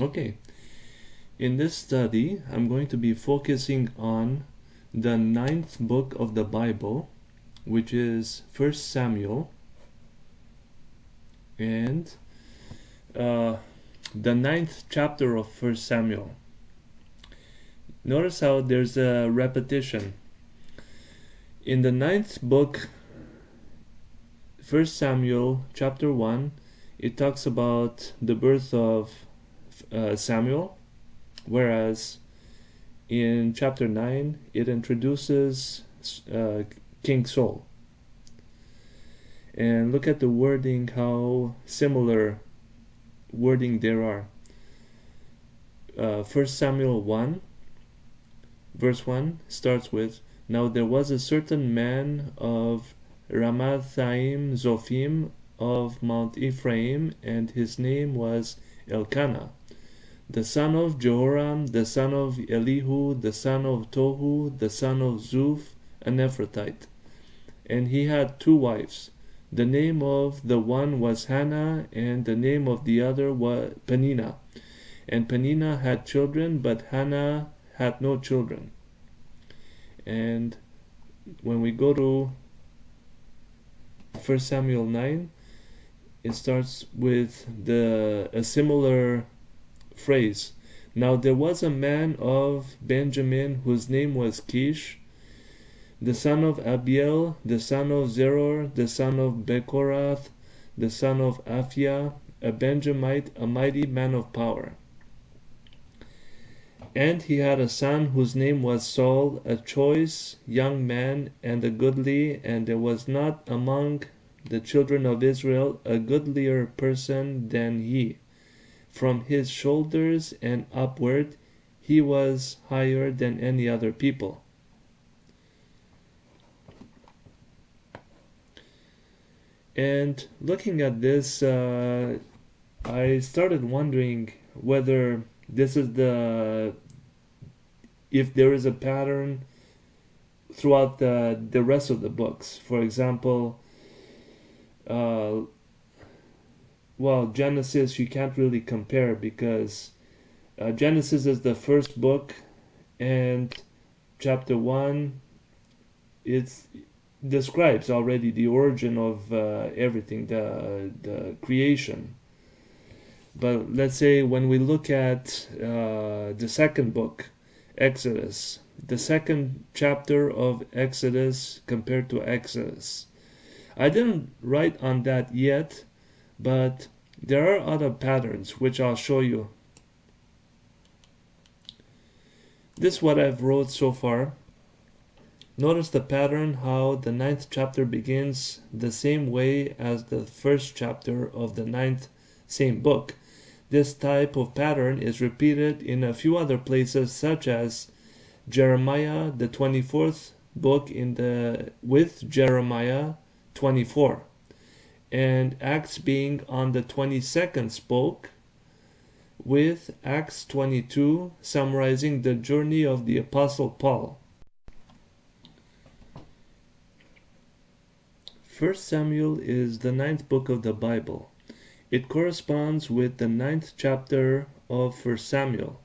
Okay, in this study, I'm going to be focusing on the 9th book of the Bible, which is 1 Samuel, and the 9th chapter of 1 Samuel. Notice how there's a repetition. In the 9th book, 1 Samuel, chapter 1, it talks about the birth of Samuel, whereas in chapter 9, it introduces King Saul. And look at the wording, how similar wording there are. 1 Samuel 1, verse 1 starts with, "Now there was a certain man of Ramathaim Zophim of Mount Ephraim, and his name was Elkanah, the son of Jehoram, the son of Elihu, the son of Tohu, the son of Zuph, an Ephrathite. And he had 2 wives. The name of the one was Hannah, and the name of the other was Peninnah. And Peninnah had children, but Hannah had no children." And when we go to 1 Samuel 9, it starts with a similar phrase. "Now there was a man of Benjamin whose name was Kish, the son of Abiel, the son of Zeror, the son of Bechorath, the son of Aphiah, a Benjamite, a mighty man of power. And he had a son whose name was Saul, a choice young man and a goodly, and there was not among the children of Israel a goodlier person than he. From his shoulders and upward he was higher than any other people." And looking at this, I started wondering whether this is if there is a pattern throughout the rest of the books. For example, Genesis you can't really compare, because Genesis is the first book, and chapter 1 it describes already the origin of everything, the creation. But let's say when we look at the second book, Exodus, the second chapter of Exodus compared to Exodus, I didn't write on that yet, but there are other patterns which I'll show you. This is what I've wrote so far. Notice the pattern, how the 9th chapter begins the same way as the first chapter of the 9th same book. This type of pattern is repeated in a few other places, such as Jeremiah, the 24th book with Jeremiah 24, and Acts being on the 22nd spoke, with Acts 22 summarizing the journey of the Apostle Paul. 1 Samuel is the 9th book of the Bible. It corresponds with the 9th chapter of 1 Samuel.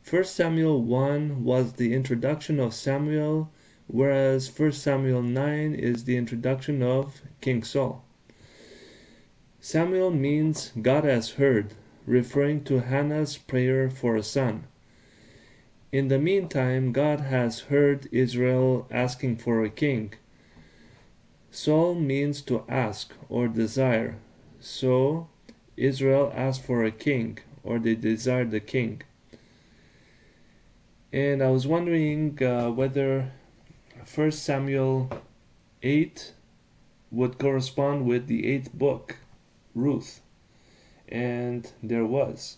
1 Samuel 1 was the introduction of Samuel, whereas 1 Samuel 9 is the introduction of King Saul. Samuel means God has heard, referring to Hannah's prayer for a son. In the meantime, God has heard Israel asking for a king. Saul means to ask or desire, so Israel asked for a king, or they desired the king. And I was wondering whether 1 Samuel 8 would correspond with the 8th book, Ruth. And there was,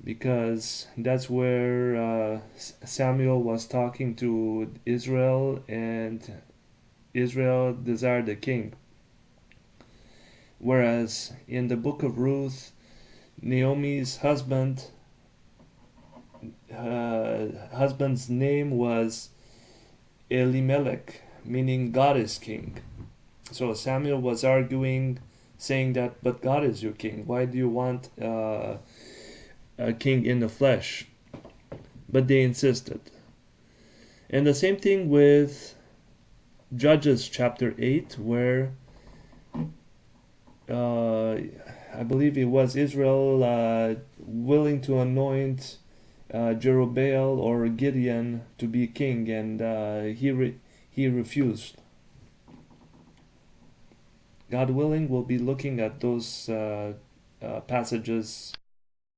because that's where Samuel was talking to Israel, and Israel desired a king. Whereas in the book of Ruth, Naomi's husband's name was Elimelech, meaning God is king. So Samuel was arguing, saying that, but God is your king. Why do you want a king in the flesh, but they insisted. And the same thing with Judges chapter 8, where I believe it was Israel willing to anoint Jerubbaal or Gideon to be king, and he refused. God willing, we'll be looking at those passages